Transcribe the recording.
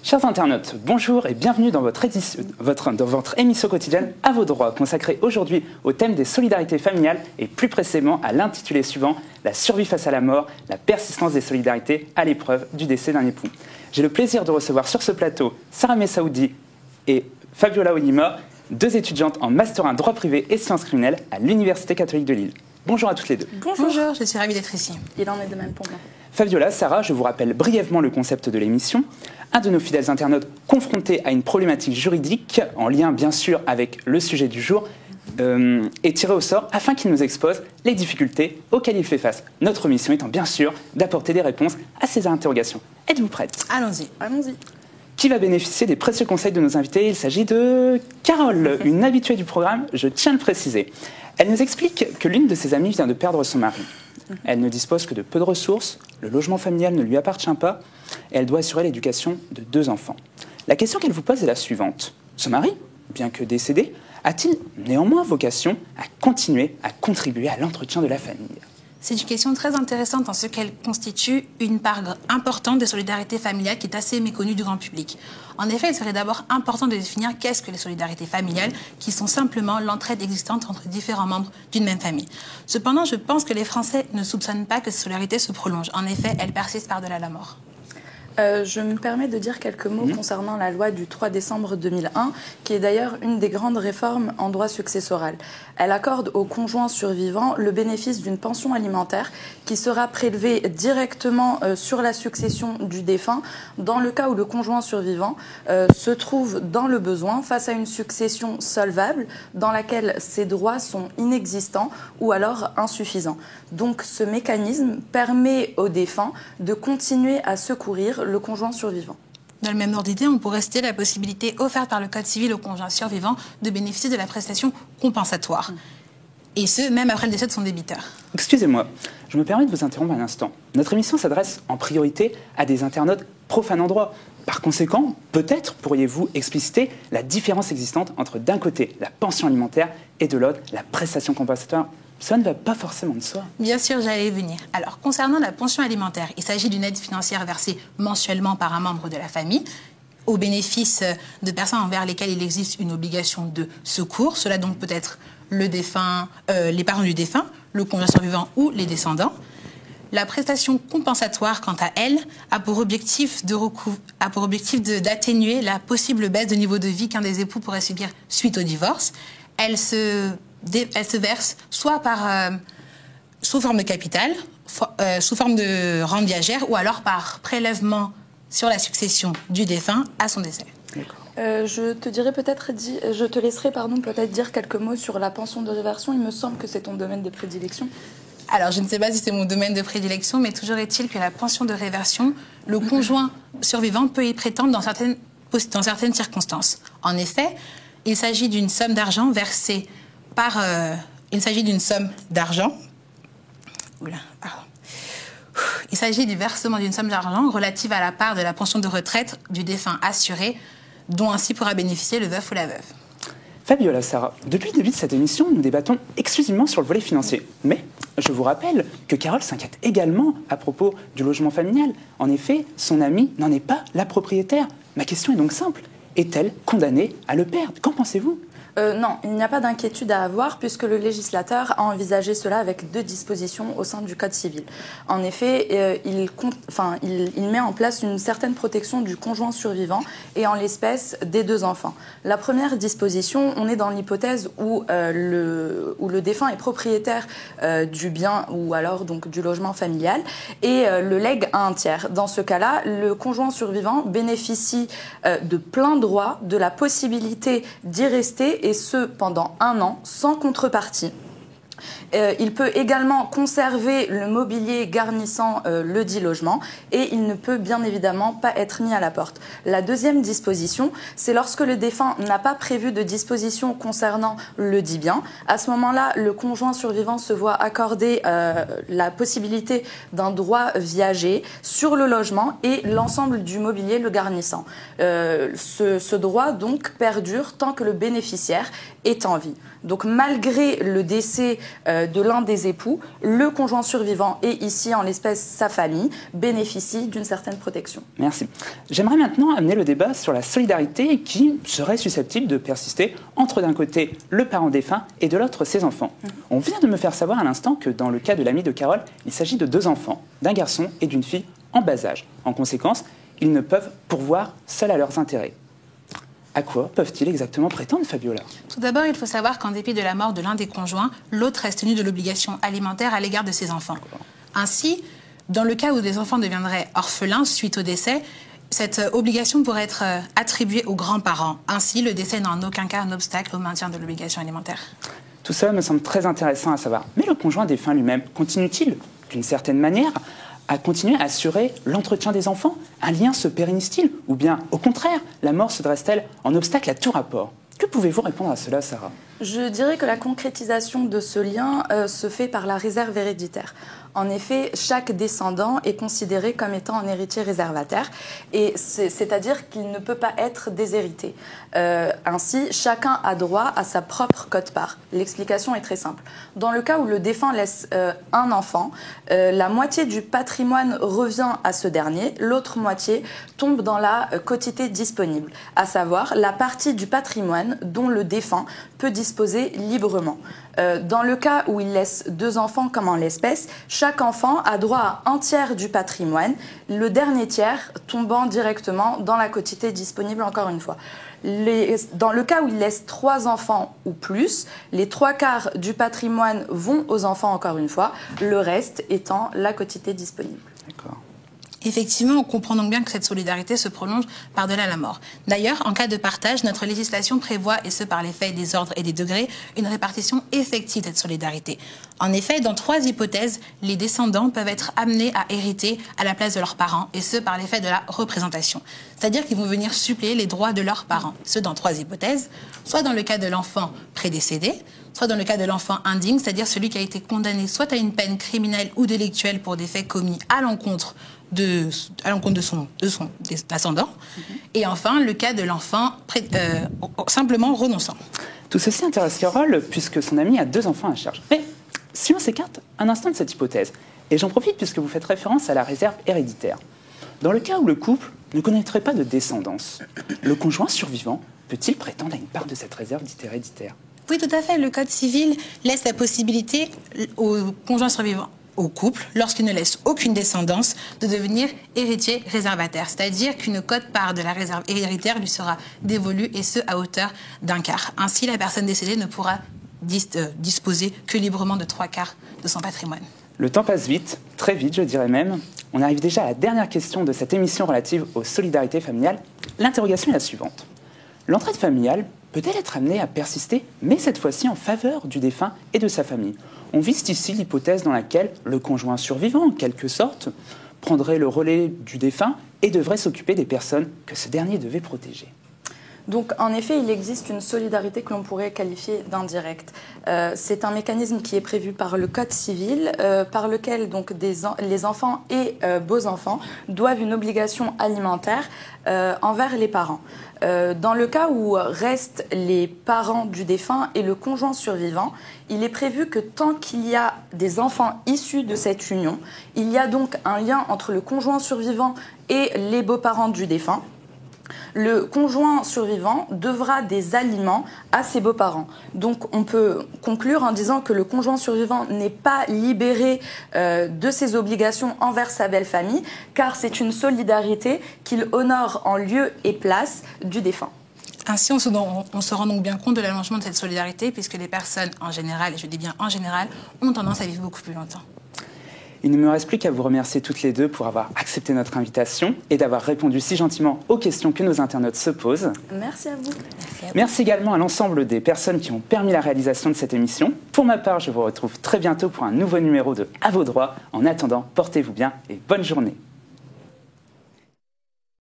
Chers internautes, bonjour et bienvenue dans votre émission quotidienne À vos droits, consacrée aujourd'hui au thème des solidarités familiales et plus précisément à l'intitulé suivant « La survie face à la mort, la persistance des solidarités à l'épreuve du décès d'un époux ». J'ai le plaisir de recevoir sur ce plateau Sarah Messaoudi et Fabiola Onima, deux étudiantes en Master 1 droit privé et sciences criminelles à l'Université catholique de Lille. Bonjour à toutes les deux. Bonjour, je suis ravie d'être ici. Il en est de même pour moi. Fabiola, Sarah, je vous rappelle brièvement le concept de l'émission. Un de nos fidèles internautes confronté à une problématique juridique, en lien bien sûr avec le sujet du jour, est tiré au sort afin qu'il nous expose les difficultés auxquelles il fait face. Notre mission étant bien sûr d'apporter des réponses à ces interrogations. Êtes-vous prête ? Allons-y. Qui va bénéficier des précieux conseils de nos invités ? Il s'agit de Carole, une habituée du programme, je tiens à le préciser. Elle nous explique que l'une de ses amies vient de perdre son mari. Elle ne dispose que de peu de ressources, le logement familial ne lui appartient pas et elle doit assurer l'éducation de 2 enfants. La question qu'elle vous pose est la suivante. Son mari, bien que décédé, a-t-il néanmoins vocation à continuer à contribuer à l'entretien de la famille ? C'est une question très intéressante en ce qu'elle constitue une part importante des solidarités familiales qui est assez méconnue du grand public. En effet, il serait d'abord important de définir qu'est-ce que les solidarités familiales, qui sont simplement l'entraide existante entre différents membres d'une même famille. Cependant, je pense que les Français ne soupçonnent pas que ces solidarités se prolongent. En effet, elles persistent par-delà la mort. Je me permets de dire quelques mots concernant la loi du 3 décembre 2001, qui est d'ailleurs une des grandes réformes en droit successoral. Elle accorde aux conjoints survivants le bénéfice d'une pension alimentaire qui sera prélevée directement sur la succession du défunt dans le cas où le conjoint survivant se trouve dans le besoin face à une succession solvable dans laquelle ses droits sont inexistants ou alors insuffisants. Donc ce mécanisme permet au défunt de continuer à secourir le conjoint survivant. Dans le même ordre d'idée, on pourrait citer la possibilité offerte par le Code civil au conjoint survivant de bénéficier de la prestation compensatoire. Et ce, même après le décès de son débiteur. Excusez-moi, je me permets de vous interrompre un instant. Notre émission s'adresse en priorité à des internautes profanes en droit. Par conséquent, peut-être pourriez-vous expliciter la différence existante entre d'un côté la pension alimentaire et de l'autre la prestation compensatoire ? Ça ne va pas forcément de soi. Bien sûr, j'allais y venir. Alors, concernant la pension alimentaire, il s'agit d'une aide financière versée mensuellement par un membre de la famille au bénéfice de personnes envers lesquelles il existe une obligation de secours. Cela donc peut être le défunt, les parents du défunt, le conjoint survivant ou les descendants. La prestation compensatoire, quant à elle, a pour objectif d'atténuer la possible baisse de niveau de vie qu'un des époux pourrait subir suite au divorce. Elle se verse soit sous forme de capital, sous forme de rente viagère, ou alors par prélèvement sur la succession du défunt à son décès. Je te laisserai peut-être dire quelques mots sur la pension de réversion. Il me semble que c'est ton domaine de prédilection. Alors, je ne sais pas si c'est mon domaine de prédilection, mais toujours est-il que la pension de réversion, le conjoint survivant peut y prétendre dans certaines circonstances. En effet, il s'agit d'une somme d'argent versée il s'agit du versement d'une somme d'argent relative à la part de la pension de retraite du défunt assuré, dont ainsi pourra bénéficier le veuf ou la veuve. Fabiola, Sarah, depuis le début de cette émission, nous débattons exclusivement sur le volet financier. Mais je vous rappelle que Carole s'inquiète également à propos du logement familial. En effet, son amie n'en est pas la propriétaire. Ma question est donc simple. Est-elle condamnée à le perdre ? Qu'en pensez-vous ? Non, il n'y a pas d'inquiétude à avoir puisque le législateur a envisagé cela avec 2 dispositions au sein du Code civil. En effet, il met en place une certaine protection du conjoint survivant et en l'espèce des 2 enfants. La première disposition, on est dans l'hypothèse où le défunt est propriétaire du bien ou alors donc du logement familial et le lègue à un tiers. Dans ce cas-là, le conjoint survivant bénéficie de plein droit de la possibilité d'y rester et ce pendant 1 an sans contrepartie. Il peut également conserver le mobilier garnissant le dit logement et il ne peut bien évidemment pas être mis à la porte. La deuxième disposition, c'est lorsque le défunt n'a pas prévu de disposition concernant le dit bien. À ce moment-là, le conjoint survivant se voit accorder la possibilité d'un droit viager sur le logement et l'ensemble du mobilier le garnissant. Ce droit donc perdure tant que le bénéficiaire est en vie. Donc malgré le décès de l'un des époux, le conjoint survivant et ici en l'espèce sa famille bénéficient d'une certaine protection. Merci. J'aimerais maintenant amener le débat sur la solidarité qui serait susceptible de persister entre d'un côté le parent défunt et de l'autre ses enfants. On vient de me faire savoir à l'instant que dans le cas de l'ami de Carole, il s'agit de 2 enfants, d'un garçon et d'une fille en bas âge. En conséquence, ils ne peuvent pourvoir seuls à leurs intérêts. À quoi peuvent-ils exactement prétendre, Fabiola? Tout d'abord, il faut savoir qu'en dépit de la mort de l'un des conjoints, l'autre reste tenu de l'obligation alimentaire à l'égard de ses enfants. Ainsi, dans le cas où des enfants deviendraient orphelins suite au décès, cette obligation pourrait être attribuée aux grands-parents. Ainsi, le décès n'est en aucun cas un obstacle au maintien de l'obligation alimentaire. Tout ça me semble très intéressant à savoir. Mais le conjoint défunt lui-même continue-t-il, d'une certaine manière, à continuer à assurer l'entretien des enfants? Un lien se pérennise-t-il? Ou bien, au contraire, la mort se dresse-t-elle en obstacle à tout rapport? Que pouvez-vous répondre à cela, Sarah? Je dirais que la concrétisation de ce lien se fait par la réserve héréditaire. En effet, chaque descendant est considéré comme étant un héritier réservataire, et c'est-à-dire qu'il ne peut pas être déshérité. Ainsi, chacun a droit à sa propre quote-part. L'explication est très simple. Dans le cas où le défunt laisse un enfant, la moitié du patrimoine revient à ce dernier, l'autre moitié tombe dans la quotité disponible, à savoir la partie du patrimoine dont le défunt peut disposer librement. Dans le cas où il laisse 2 enfants comme en l'espèce, chaque enfant a droit à un tiers du patrimoine, le dernier tiers tombant directement dans la quotité disponible encore une fois. Dans le cas où il laisse 3 enfants ou plus, les 3/4 du patrimoine vont aux enfants encore une fois, le reste étant la quotité disponible. D'accord. Effectivement, on comprend donc bien que cette solidarité se prolonge par-delà la mort. D'ailleurs, en cas de partage, notre législation prévoit, et ce par les faits, des ordres et des degrés, une répartition effective de cette solidarité. En effet, dans 3 hypothèses, les descendants peuvent être amenés à hériter à la place de leurs parents, et ce par l'effet de la représentation. C'est-à-dire qu'ils vont venir suppléer les droits de leurs parents. Ce dans 3 hypothèses, soit dans le cas de l'enfant prédécédé, soit dans le cas de l'enfant indigne, c'est-à-dire celui qui a été condamné soit à une peine criminelle ou délictuelle pour des faits commis à l'encontre de son ascendant, et enfin le cas de l'enfant simplement renonçant. Tout ceci intéresse Carole puisque son ami a 2 enfants à charge. Mais si on s'écarte un instant de cette hypothèse, et j'en profite puisque vous faites référence à la réserve héréditaire, dans le cas où le couple ne connaîtrait pas de descendance, le conjoint survivant peut-il prétendre à une part de cette réserve dite héréditaire? Oui, tout à fait. Le Code civil laisse la possibilité au conjoint survivant, au couple, lorsqu'il ne laisse aucune descendance, de devenir héritier réservataire. C'est-à-dire qu'une quote-part de la réserve héritaire lui sera dévolue, et ce, à hauteur d'1/4. Ainsi, la personne décédée ne pourra disposer que librement de 3/4 de son patrimoine. Le temps passe vite, très vite je dirais même. On arrive déjà à la dernière question de cette émission relative aux solidarités familiales. L'interrogation est la suivante. L'entraide familiale peut-elle être amenée à persister, mais cette fois-ci en faveur du défunt et de sa famille? On vise ici l'hypothèse dans laquelle le conjoint survivant, en quelque sorte, prendrait le relais du défunt et devrait s'occuper des personnes que ce dernier devait protéger. Donc, en effet, il existe une solidarité que l'on pourrait qualifier d'indirecte. C'est un mécanisme qui est prévu par le Code civil, par lequel donc, les enfants et beaux-enfants doivent une obligation alimentaire envers les parents. Dans le cas où restent les parents du défunt et le conjoint survivant, il est prévu que tant qu'il y a des enfants issus de cette union, il y a donc un lien entre le conjoint survivant et les beaux-parents du défunt. Le conjoint survivant devra des aliments à ses beaux-parents. Donc on peut conclure en disant que le conjoint survivant n'est pas libéré de ses obligations envers sa belle famille, car c'est une solidarité qu'il honore en lieu et place du défunt. Ainsi, on se rend donc bien compte de l'allongement de cette solidarité, puisque les personnes en général, et je dis bien en général, ont tendance à vivre beaucoup plus longtemps. Il ne me reste plus qu'à vous remercier toutes les deux pour avoir accepté notre invitation et d'avoir répondu si gentiment aux questions que nos internautes se posent. Merci à vous. Merci également à l'ensemble des personnes qui ont permis la réalisation de cette émission. Pour ma part, je vous retrouve très bientôt pour un nouveau numéro de À vos droits. En attendant, portez-vous bien et bonne journée.